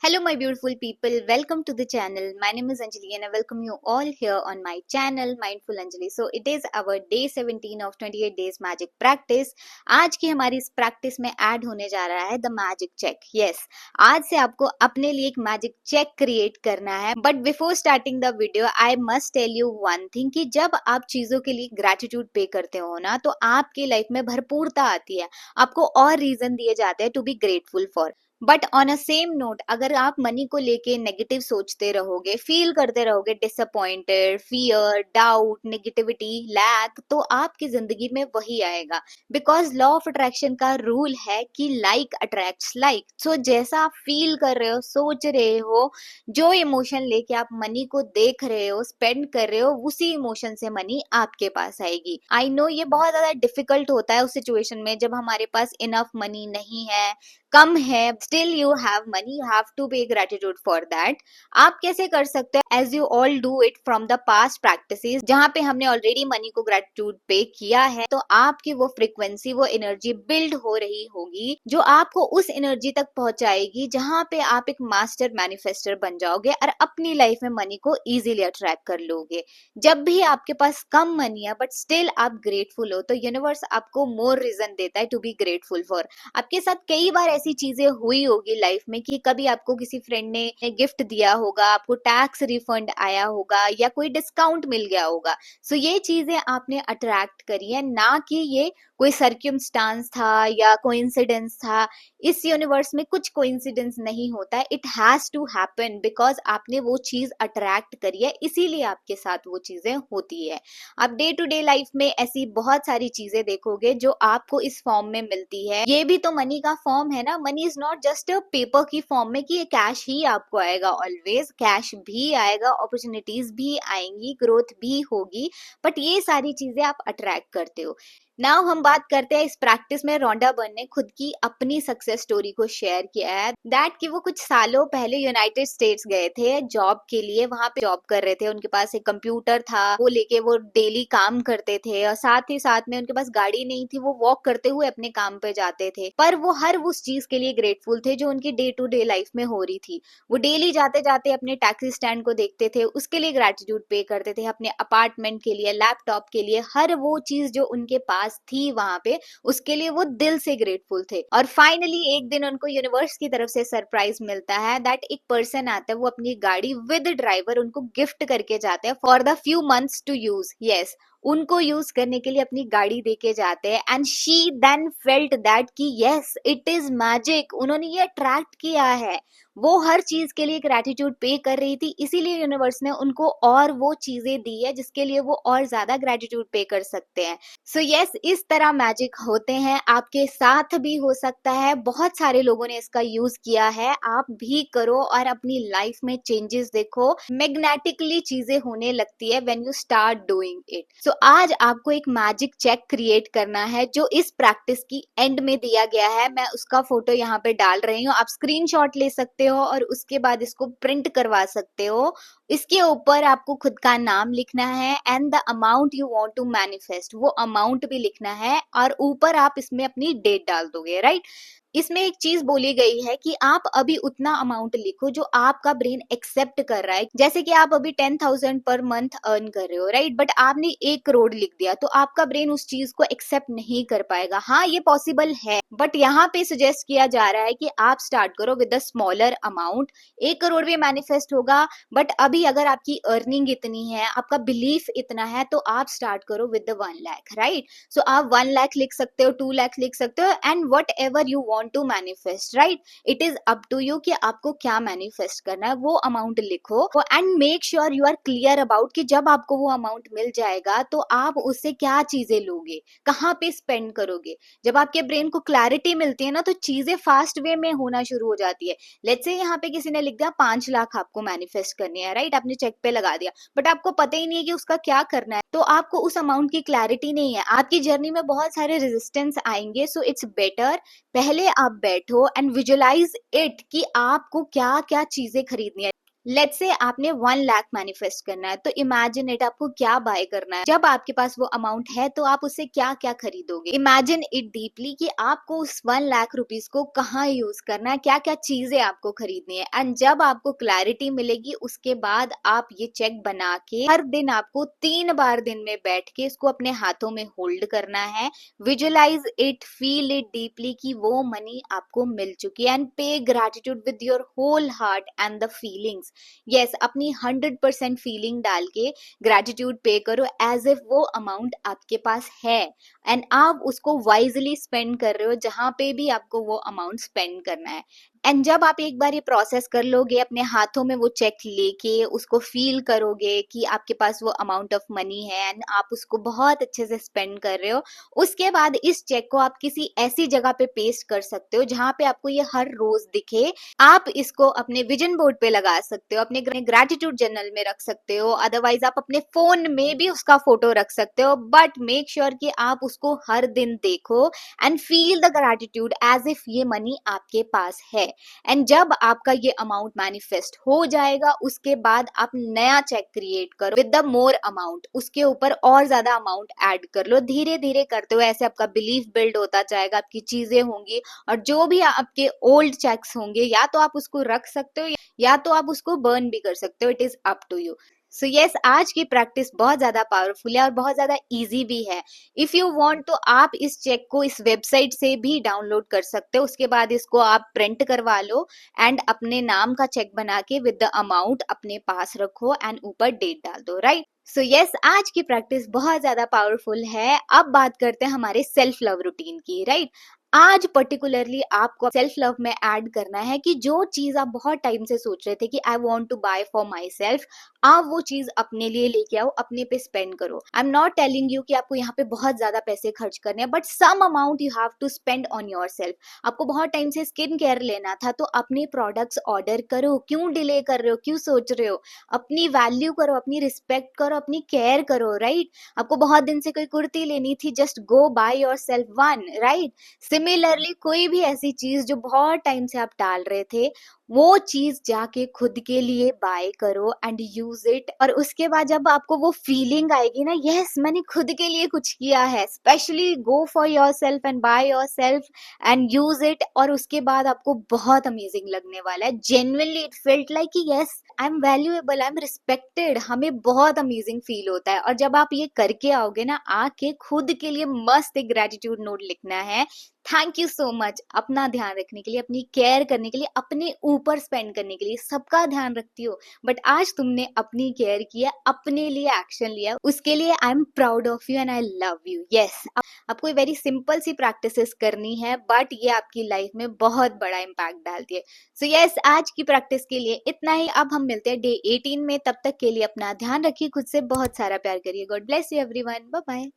Hello, my beautiful people. Welcome to the channel. My name is Anjali and I welcome you all here on my channel, Mindful Anjali. So, it is our day 17 of 28 days magic practice. आज की हमारी इस practice में add होने जा रहा है the magic check. Yes, आज से आपको अपने लिए एक मैजिक चेक क्रिएट करना है. But before starting the video I must tell you one thing कि जब आप चीजों के लिए ग्रेटिट्यूड पे करते हो ना, तो आपकी लाइफ में भरपूरता आती है. आपको और रीजन दिए जाते हैं to be grateful for. But on a same note, अगर आप मनी को लेके नेगेटिव सोचते रहोगे, फील करते रहोगे disappointed, fear, doubt, negativity, lack, तो आपकी जिंदगी में वही आएगा. बिकॉज लॉ ऑफ अट्रैक्शन का रूल है कि लाइक अट्रैक्ट्स लाइक. सो जैसा आप फील कर रहे हो, सोच रहे हो, जो इमोशन लेके आप मनी को देख रहे हो, स्पेंड कर रहे हो, उसी इमोशन से मनी आपके पास आएगी. आई नो ये बहुत ज्यादा डिफिकल्ट होता है उस सिचुएशन में जब हमारे पास इनफ मनी नहीं है, कम है, still you have money, you have to be gratitude for that. आप कैसे कर सकते हैं? As you all do it from the past practices, जहां पे हमने ऑलरेडी मनी को ग्रेटिट्यूड पे किया है, तो आपकी वो फ्रीक्वेंसी, वो एनर्जी बिल्ड हो रही होगी जो आपको उस एनर्जी तक पहुंचाएगी जहां पे आप एक मास्टर मैनिफेस्टर बन जाओगे और अपनी लाइफ में मनी को इजीली अट्रैक्ट कर लोगे. जब भी आपके पास कम मनी है बट स्टिल आप ग्रेटफुल हो, तो यूनिवर्स आपको मोर रीजन देता है टू बी ग्रेटफुल फॉर. आपके साथ कई बार ऐसी चीजें हुई होगी लाइफ में कि कभी आपको किसी फ्रेंड ने गिफ्ट दिया होगा, आपको टैक्स रिफंड आया होगा या कोई डिस्काउंट मिल गया होगा. सो ये चीजें आपने अट्रैक्ट करी है, ना कि ये कोई सर्क्यूमस्टांस था या कोइंसिडेंस था. इस यूनिवर्स में कुछ कोइंसिडेंस नहीं होता है. It has to happen because आपने वो चीज अट्रैक्ट करी है, इसीलिए आपके साथ वो चीजें होती है. आप डे टू डे लाइफ में ऐसी बहुत सारी चीजें देखोगे जो आपको इस फॉर्म में मिलती है. ये भी तो मनी का फॉर्म है ना. Money is not just paper की फॉर्म में कि ये कैश ही आपको आएगा. ऑलवेज कैश भी आएगा, अपॉर्चुनिटीज भी आएंगी, ग्रोथ भी होगी, बट ये सारी चीजें आप अट्रैक्ट करते हो. नाउ हम बात करते हैं इस प्रैक्टिस में रोंडा बर्न ने खुद की अपनी सक्सेस स्टोरी को शेयर किया है. दैट कि वो कुछ सालों पहले यूनाइटेड स्टेट्स गए थे जॉब के लिए. वहां पे जॉब कर रहे थे, उनके पास एक कंप्यूटर था, वो लेके वो डेली काम करते थे और साथ ही साथ में उनके पास गाड़ी नहीं थी, वो वॉक करते हुए अपने काम पे जाते थे. पर वो हर उस चीज के लिए ग्रेटफुल थे जो उनकी डे टू डे लाइफ में हो रही थी. वो डेली जाते जाते अपने टैक्सी स्टैंड को देखते थे, उसके लिए ग्रेटिट्यूड पे करते थे, अपने अपार्टमेंट के लिए, लैपटॉप के लिए, हर वो चीज जो उनके पास थी वहां पे, उसके लिए वो दिल से ग्रेटफुल थे. और फाइनली एक दिन उनको यूनिवर्स की तरफ से सरप्राइज मिलता है दैट एक पर्सन आता है, वो अपनी गाड़ी विद ड्राइवर उनको गिफ्ट करके जाते हैं for the few months to use. Yes, उनको यूज करने के लिए अपनी गाड़ी देके जाते हैं. And she then felt that कि यस इट इज मैजिक. उन्होंने ये अट्रैक्ट किया है. वो हर चीज के लिए ग्रेटिट्यूड पे कर रही थी, इसीलिए यूनिवर्स ने उनको और वो चीजें दी है जिसके लिए वो और ज्यादा ग्रेटिट्यूड पे कर सकते हैं. सो यस, इस तरह मैजिक होते हैं. आपके साथ भी हो सकता है. बहुत सारे लोगों ने इसका यूज किया है. आप भी करो और अपनी लाइफ में चेंजेस देखो. मैग्नेटिकली चीजें होने लगती है when you start doing it. So आज आपको एक मैजिक चेक क्रिएट करना है जो इस प्रैक्टिस की एंड में दिया गया है. मैं उसका फोटो यहाँ पे डाल रही हूँ. आप स्क्रीनशॉट ले सकते हो और उसके बाद इसको प्रिंट करवा सकते हो. इसके ऊपर आपको खुद का नाम लिखना है and the amount you want to manifest, वो अमाउंट भी लिखना है और ऊपर आप इसमें अपनी डेट डाल दोगे. राइट. इसमें एक चीज बोली गई है कि आप अभी उतना अमाउंट लिखो जो आपका ब्रेन एक्सेप्ट कर रहा है. जैसे कि आप अभी 10,000 पर मंथ अर्न कर रहे हो, राइट, बट आपने 1 करोड़ लिख दिया तो आपका ब्रेन उस चीज को एक्सेप्ट नहीं कर पाएगा. हाँ, ये पॉसिबल है, बट यहाँ पे सजेस्ट किया जा रहा है कि आप स्टार्ट करो with the smaller amount. 1 crore भी मैनिफेस्ट होगा, बट अभी अगर आपकी अर्निंग इतनी है, आपका बिलीफ इतना है, तो आप स्टार्ट करो विद द 1 लाख. राइट. सो आप 1 लाख लिख सकते हो, 2 लाख लिख सकते हो, and whatever you want to manifest. Right. It is up to you कि आपको क्या मैनिफेस्ट करना है. वो अमाउंट लिखो and make sure you are clear about कि जब आपको वो अमाउंट मिल जाएगा तो आप उससे क्या चीजें लोगे, कहाँ पे स्पेंड करोगे. जब आपके ब्रेन को क्लैरिटी मिलती है ना, तो चीजें फास्ट वे में होना शुरू हो जाती है. लेट्स से यहाँ पे किसी ने लिख दिया 5 लाख आपको मैनिफेस्ट करनी है. राइट. आपने चेक पे लगा दिया, बट आपको पता ही नहीं है कि उसका क्या करना है, तो आपको उस अमाउंट की क्लैरिटी नहीं है. आपकी जर्नी में बहुत सारे रेजिस्टेंस आएंगे. सो इट्स बेटर पहले आप बैठो एंड विजुअलाइज इट कि आपको क्या क्या चीजें खरीदनी है. लेट्स से आपने 1 लाख मैनिफेस्ट करना है, तो इमेजिन इट, आपको क्या बाय करना है। जब आपके पास वो अमाउंट है तो आप उससे क्या क्या खरीदोगे। इमेजिन इट डीपली कि आपको उस 1 लाख रुपीज को कहाँ यूज करना है, क्या क्या चीजें आपको खरीदनी है। एंड जब आपको क्लैरिटी मिलेगी उसके बाद आप ये चेक बना के हर दिन आपको 3 बार दिन में बैठ के इसको अपने हाथों में होल्ड करना है। Visualize it, feel it deeply कि वो मनी आपको मिल चुकी है, and pay gratitude with your whole heart and the feelings. Yes, अपनी 100% फीलिंग डाल के ग्रेटिट्यूड पे करो एज इफ वो अमाउंट आपके पास है एंड आप उसको वाइजली स्पेंड कर रहे हो जहां पे भी आपको वो अमाउंट स्पेंड करना है। एंड जब आप एक बार ये प्रोसेस कर लोगे, अपने हाथों में वो चेक लेके उसको फील करोगे कि आपके पास वो अमाउंट ऑफ मनी है एंड आप उसको बहुत अच्छे से स्पेंड कर रहे हो, उसके बाद इस चेक को आप किसी ऐसी जगह पे पेस्ट कर सकते हो जहां पे आपको ये हर रोज दिखे। आप इसको अपने विजन बोर्ड पे लगा सकते हो, अपने ग्रेटिट्यूड जर्नल में रख सकते हो, अदरवाइज आप अपने फोन में भी उसका फोटो रख सकते हो, बट मेक श्योर कि आप उसको हर दिन देखो and feel the gratitude as if ये मनी आपके पास है। एंड जब आपका ये अमाउंट मैनिफेस्ट हो जाएगा उसके बाद आप नया चेक क्रिएट करो विद द मोर अमाउंट, उसके ऊपर और ज्यादा अमाउंट ऐड कर लो। धीरे धीरे करते हुए ऐसे आपका बिलीफ बिल्ड होता जाएगा, आपकी चीजें होंगी, और जो भी आपके ओल्ड चेक्स होंगे या तो आप उसको रख सकते हो या तो आप उसको बर्न भी कर सकते हो। It is up to you. So yes, आज की प्रैक्टिस बहुत ज्यादा पावरफुल है और बहुत ज्यादा इजी भी है। इफ यू वांट तो आप इस चेक को इस वेबसाइट से भी डाउनलोड कर सकते हो, उसके बाद इसको आप प्रिंट करवा लो एंड अपने नाम का चेक बना के विद द अमाउंट अपने पास रखो एंड ऊपर डेट डाल दो, राइट। सो यस, आज की प्रैक्टिस बहुत ज्यादा पावरफुल है। अब बात करते हैं हमारे सेल्फ लव रूटीन की, राइट। आज पर्टिकुलरली आपको सेल्फ लव में ऐड करना है कि जो चीज आप बहुत टाइम से सोच रहे थे कि I want to buy for myself, आप वो चीज अपने लिए लेके आओ, अपने पे स्पेंड करो। I am not telling you कि आपको यहाँ पे बहुत ज्यादा पैसे खर्च करने हैं, but some amount you have to spend on yourself. आपको बहुत टाइम से स्किन केयर लेना था तो अपने प्रोडक्ट्स ऑर्डर करो, क्यों डिले कर रहे हो, क्यों सोच रहे हो। अपनी वैल्यू करो, अपनी रिस्पेक्ट करो, अपनी केयर करो, राइट। आपको बहुत दिन से कोई कुर्ती लेनी थी, just go by your self one, right. Similarly कोई भी ऐसी चीज जो बहुत टाइम से आप टाल रहे थे, वो चीज जाके खुद के लिए बाय करो एंड यूज इट। और उसके बाद जब आपको वो फीलिंग आएगी ना, यस मैंने खुद के लिए कुछ किया है, specially go for your self and by your self and use it, और उसके बाद आपको बहुत अमेजिंग लगने वाला है। जेन्युइनली इट फेल्ट लाइक कि yes I am valuable, I am respected. हमें बहुत अमेजिंग फील होता है। और जब आप ये करके आओगे ना, आके खुद के लिए मस्त एक ग्रेटिट्यूड नोट लिखना है। थैंक यू सो मच, अपना ध्यान रखने के लिए, अपनी केयर करने के लिए, अपने ऊपर स्पेंड करने के लिए। सबका ध्यान रखती हो बट आज तुमने अपनी केयर किया, अपने लिए एक्शन लिया, उसके लिए I am proud of you and I love you. Yes, आपको वेरी सिंपल सी प्रैक्टिसेस करनी है बट ये आपकी लाइफ में बहुत बड़ा इम्पैक्ट डालती है। सो यस, आज की प्रैक्टिस के लिए इतना ही। अब हम मिलते हैं डे 18 में। तब तक के लिए अपना ध्यान रखिए, खुद से बहुत सारा प्यार करिए। God bless you everyone, bye bye.